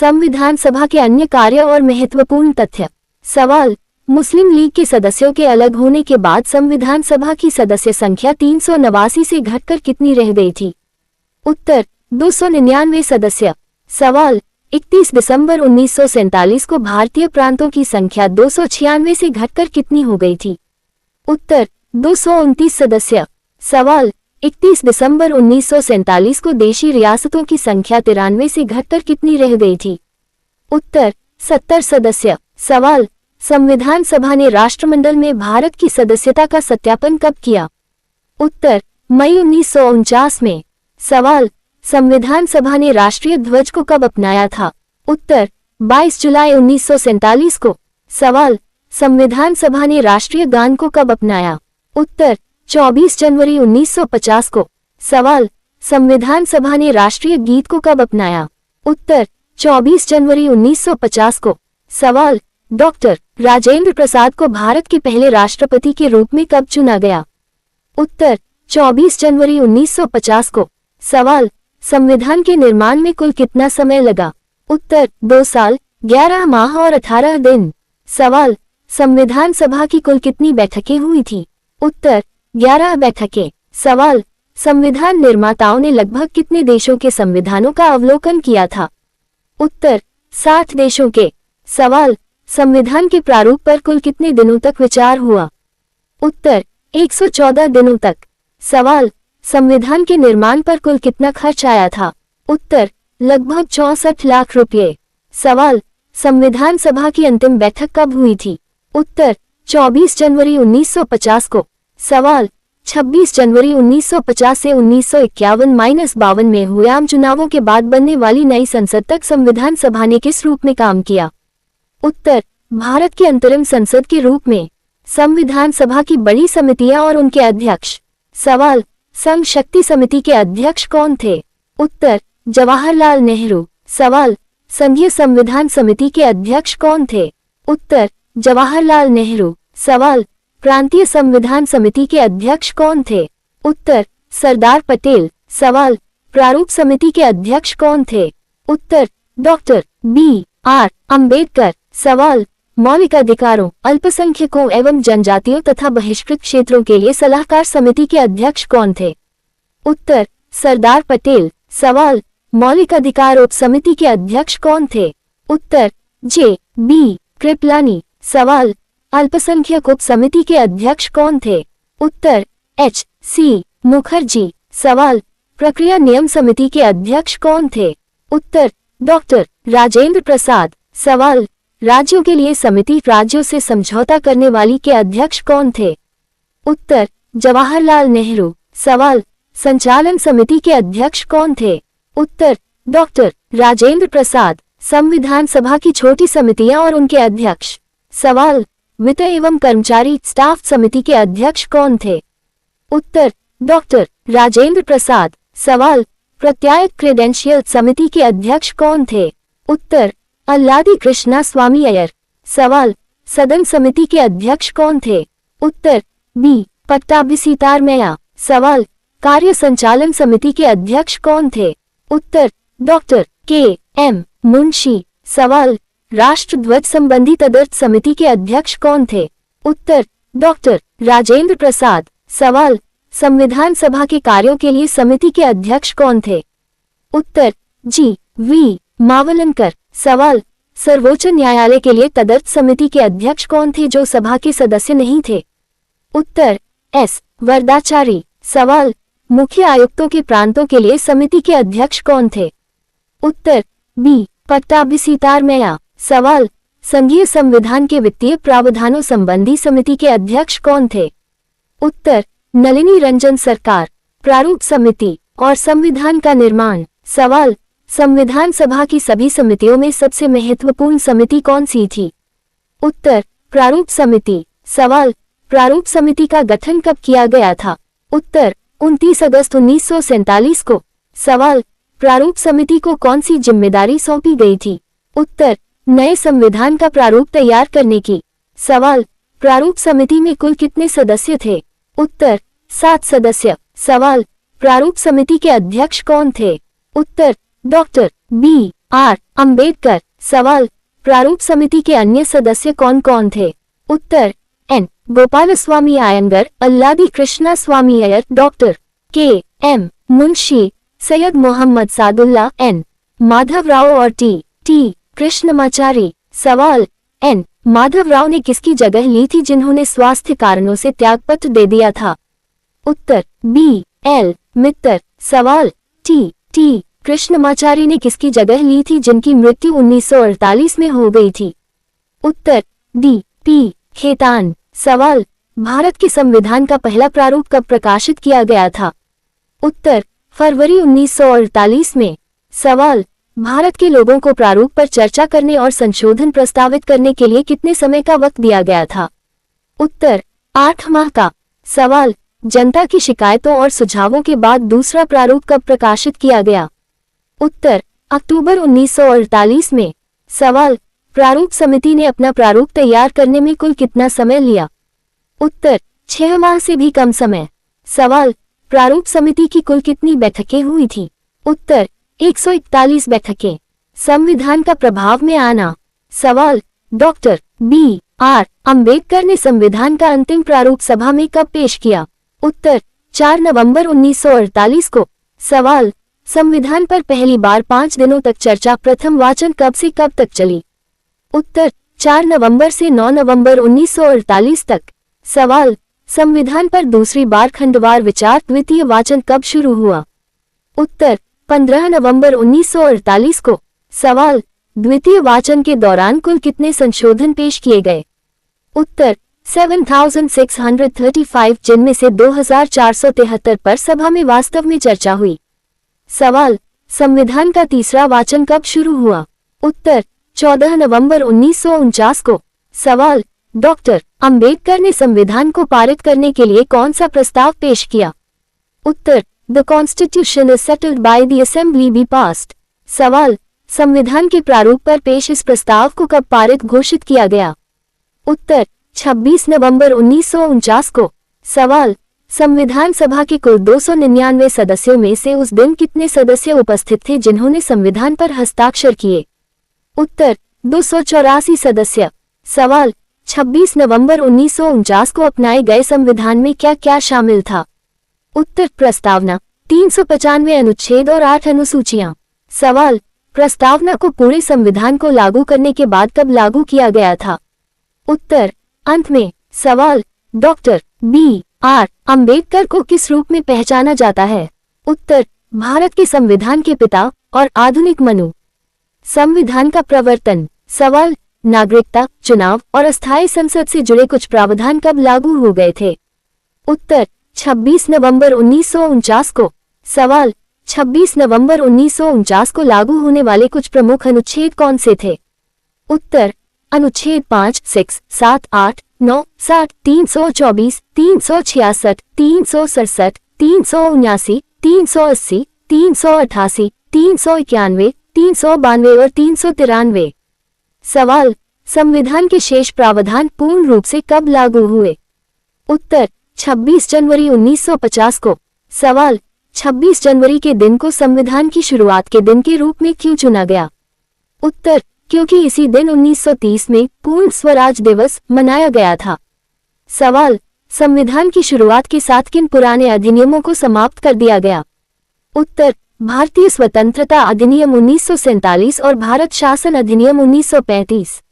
संविधान सभा के अन्य कार्य और महत्वपूर्ण तथ्य। सवाल, मुस्लिम लीग के सदस्यों के अलग होने के बाद संविधान सभा की सदस्य संख्या 389 से घटकर कितनी रह गई थी? उत्तर, 299 सदस्य। सवाल, 31 दिसंबर 1947 को भारतीय प्रांतों की संख्या 296 से घटकर कितनी हो गई थी? उत्तर, 229 सदस्य। सवाल, 31 दिसंबर 1947 को देशी रियासतों की संख्या 93 से घटकर कितनी रह गई थी? उत्तर, 70 सदस्य। सवाल, संविधान सभा ने राष्ट्रमंडल में भारत की सदस्यता का सत्यापन कब किया? उत्तर, मई 1949 में। सवाल, संविधान सभा ने राष्ट्रीय ध्वज को कब अपनाया था? उत्तर, 22 जुलाई 1947 को। सवाल, संविधान सभा ने राष्ट्रीय गान को कब अपनाया? उत्तर, 24 जनवरी 1950 को। सवाल, संविधान सभा ने राष्ट्रीय गीत को कब अपनाया? उत्तर, 24 जनवरी 1950 को। सवाल, डॉक्टर राजेंद्र प्रसाद को भारत के पहले राष्ट्रपति के रूप में कब चुना गया? उत्तर, 24 जनवरी 1950 को। सवाल, संविधान के निर्माण में कुल कितना समय लगा? उत्तर, 2 साल, 11 माह और 18 दिन। सवाल, संविधान सभा की कुल कितनी बैठकें हुई थी? उत्तर, 11 बैठकें। सवाल, संविधान निर्माताओं ने लगभग कितने देशों के संविधानों का अवलोकन किया था? उत्तर, 60 देशों के। सवाल, संविधान के प्रारूप पर कुल कितने दिनों तक विचार हुआ? उत्तर, 114 दिनों तक। सवाल, संविधान के निर्माण पर कुल कितना खर्च आया था? उत्तर, लगभग 64 लाख रुपये। सवाल, संविधान सभा की अंतिम बैठक कब हुई थी? उत्तर, 24 जनवरी 1950 को। सवाल, 26 जनवरी 1950 से 1951-52 में हुए आम चुनावों के बाद बनने वाली नई संसद तक संविधान सभा ने किस रूप में काम किया? उत्तर, भारत की अंतरिम संसद के रूप में। संविधान सभा की बड़ी समितियां और उनके अध्यक्ष। सवाल, संघ शक्ति समिति के अध्यक्ष कौन थे? उत्तर, जवाहरलाल नेहरू। सवाल, संघीय संविधान समिति के अध्यक्ष कौन थे? उत्तर, जवाहरलाल नेहरू। सवाल, प्रांतीय संविधान समिति के अध्यक्ष कौन थे? उत्तर, सरदार पटेल। सवाल, प्रारूप समिति के अध्यक्ष कौन थे? उत्तर, डॉक्टर B.R. अम्बेडकर। सवाल, मौलिक अधिकारों, अल्पसंख्यकों एवं जनजातियों तथा बहिष्कृत क्षेत्रों के लिए सलाहकार समिति के अध्यक्ष कौन थे? उत्तर, सरदार पटेल। सवाल, मौलिक अधिकार उप समिति के अध्यक्ष कौन थे? उत्तर, J.B. कृपलानी। सवाल, अल्पसंख्यक उप समिति के अध्यक्ष कौन थे? उत्तर, H.C. मुखर्जी। सवाल, प्रक्रिया नियम समिति के अध्यक्ष कौन थे? उत्तर, डॉक्टर राजेंद्र प्रसाद। सवाल, राज्यों के लिए समिति राज्यों से समझौता करने वाली के अध्यक्ष कौन थे? उत्तर, जवाहरलाल नेहरू। सवाल, संचालन समिति के अध्यक्ष कौन थे? उत्तर, डॉक्टर राजेंद्र प्रसाद। संविधान सभा की छोटी समितियां और उनके अध्यक्ष। सवाल, वित्त एवं कर्मचारी स्टाफ समिति के अध्यक्ष कौन थे? उत्तर, डॉक्टर राजेंद्र प्रसाद। सवाल, प्रत्यायक क्रेडेंशियल समिति के अध्यक्ष कौन थे? उत्तर, अल्लादी कृष्णा स्वामी अय्यर। सवाल, सदन समिति के अध्यक्ष कौन थे? उत्तर, B. पट्टाभिसीतारमैया। सवाल, कार्य संचालन समिति के अध्यक्ष कौन थे? उत्तर, डॉक्टर K.M. मुंशी। सवाल, राष्ट्रध्वज संबंधी तदर्थ समिति के अध्यक्ष कौन थे? उत्तर, डॉक्टर राजेंद्र प्रसाद। सवाल, संविधान सभा के कार्यों के लिए समिति के अध्यक्ष कौन थे? उत्तर, G.V. मावलंकर। सवाल, सर्वोच्च न्यायालय के लिए तदर्थ समिति के अध्यक्ष कौन थे जो सभा के सदस्य नहीं थे? उत्तर, S. वरदाचारी। सवाल, मुख्य आयुक्तों के प्रांतों के लिए समिति के अध्यक्ष कौन थे? उत्तर, B. पट्टाभिसीतारमैया। सवाल, संघीय संविधान के वित्तीय प्रावधानों संबंधी समिति के अध्यक्ष कौन थे? उत्तर, नलिनी रंजन सरकार। प्रारूप समिति और संविधान का निर्माण। सवाल, संविधान सभा की सभी समितियों में सबसे महत्वपूर्ण समिति कौन सी थी? उत्तर, प्रारूप समिति। सवाल, प्रारूप समिति का गठन कब किया गया था? उत्तर, 29 अगस्त 1947 को। सवाल, प्रारूप समिति को कौन सी जिम्मेदारी सौंपी गई थी? उत्तर, नए संविधान का प्रारूप तैयार करने की। सवाल, प्रारूप समिति में कुल कितने सदस्य थे? उत्तर, 7 सदस्य। सवाल, प्रारूप समिति के अध्यक्ष कौन थे? उत्तर, डॉक्टर B.R. अंबेडकर। सवाल, प्रारूप समिति के अन्य सदस्य कौन कौन थे? उत्तर, एन गोपालस्वामी आयंगर, अल्लादी कृष्णा स्वामी अय्यर, डॉक्टर के एम मुंशी, सैयद मोहम्मद सादुल्ला, एन माधवराव और टी कृष्णमाचारी। सवाल, एन माधवराव ने किसकी जगह ली थी जिन्होंने स्वास्थ्य कारणों से त्यागपत्र दे दिया था? उत्तर, बी एल मित्तर। सवाल, टी कृष्णमाचारी ने किसकी जगह ली थी जिनकी मृत्यु 1948 में हो गई थी? उत्तर, डी पी खेतान। सवाल, भारत के संविधान का पहला प्रारूप कब प्रकाशित किया गया था? उत्तर, फरवरी 1948 में। सवाल, भारत के लोगों को प्रारूप पर चर्चा करने और संशोधन प्रस्तावित करने के लिए कितने समय का वक्त दिया गया था? उत्तर, 8 माह का। सवाल, जनता की शिकायतों और सुझावों के बाद दूसरा प्रारूप कब प्रकाशित किया गया? उत्तर, अक्टूबर 1948 में। सवाल, प्रारूप समिति ने अपना प्रारूप तैयार करने में कुल कितना समय लिया? उत्तर, 6 माह से भी कम समय। सवाल, प्रारूप समिति की कुल कितनी बैठकें हुई थी? उत्तर, 141 बैठकें। संविधान का प्रभाव में आना। सवाल, डॉक्टर बी आर अंबेडकर ने संविधान का अंतिम प्रारूप सभा में कब पेश किया? उत्तर, 4 नवंबर 1948 को। सवाल, संविधान पर पहली बार 5 दिनों तक चर्चा प्रथम वाचन कब से कब तक चली? उत्तर, 4 नवंबर से 9 नवंबर 1948 तक। सवाल, संविधान पर दूसरी बार खंडवार विचार द्वितीय वाचन कब शुरू हुआ? उत्तर, 15 नवंबर 1948 को। सवाल, द्वितीय वाचन के दौरान कुल कितने संशोधन पेश किए गए? उत्तर, 7635, जिनमें से 2473 पर सभा में वास्तव में चर्चा हुई। सवाल, संविधान का तीसरा वाचन कब शुरू हुआ? उत्तर, 14 नवंबर 1949 को। सवाल, डॉक्टर अंबेडकर ने संविधान को पारित करने के लिए कौन सा प्रस्ताव पेश किया? उत्तर, the constitution is settled by the assembly be passed. सवाल, संविधान के प्रारूप पर पेश इस प्रस्ताव को कब पारित घोषित किया गया? उत्तर, 26 नवंबर 1949 को। सवाल, संविधान सभा के कुल 299 सदस्यों में से उस दिन कितने सदस्य उपस्थित थे जिन्होंने संविधान पर हस्ताक्षर किए? उत्तर, 284 सदस्य। सवाल, 26 नवंबर 1949 को अपनाए गए संविधान में क्या क्या शामिल था? उत्तर, प्रस्तावना, 395 अनुच्छेद और 8 अनुसूचियां। सवाल, प्रस्तावना को पूरे संविधान को लागू करने के बाद कब लागू किया गया था? उत्तर, अंत में। सवाल, डॉक्टर बी आर अंबेडकर को किस रूप में पहचाना जाता है? उत्तर, भारत के संविधान के पिता और आधुनिक मनु। संविधान का प्रवर्तन। सवाल, नागरिकता, चुनाव और अस्थायी संसद से जुड़े कुछ प्रावधान कब लागू हो गए थे? उत्तर, 26 नवंबर 1949 को। सवाल, 26 नवंबर 1949 को लागू होने वाले कुछ प्रमुख अनुच्छेद कौन से थे? उत्तर, अनुच्छेद 5, 6, 7, 8, 9, 60, 324, 366, 367, 379, 380, 388, 391, 392 और 393। सवाल, संविधान के शेष प्रावधान पूर्ण रूप से कब लागू हुए? उत्तर, 26 जनवरी 1950 को। सवाल, 26 जनवरी के दिन को संविधान की शुरुआत के दिन के रूप में क्यों चुना गया? उत्तर, क्योंकि इसी दिन 1930 में पूर्ण स्वराज दिवस मनाया गया था। सवाल, संविधान की शुरुआत के साथ किन पुराने अधिनियमों को समाप्त कर दिया गया? उत्तर, भारतीय स्वतंत्रता अधिनियम 1947 और भारत शासन अधिनियम 1935।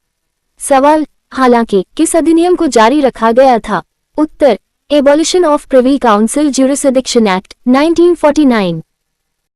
सवाल, हालांकि किस अधिनियम को जारी रखा गया था? उत्तर, abolition of privy council jurisdiction act 1949।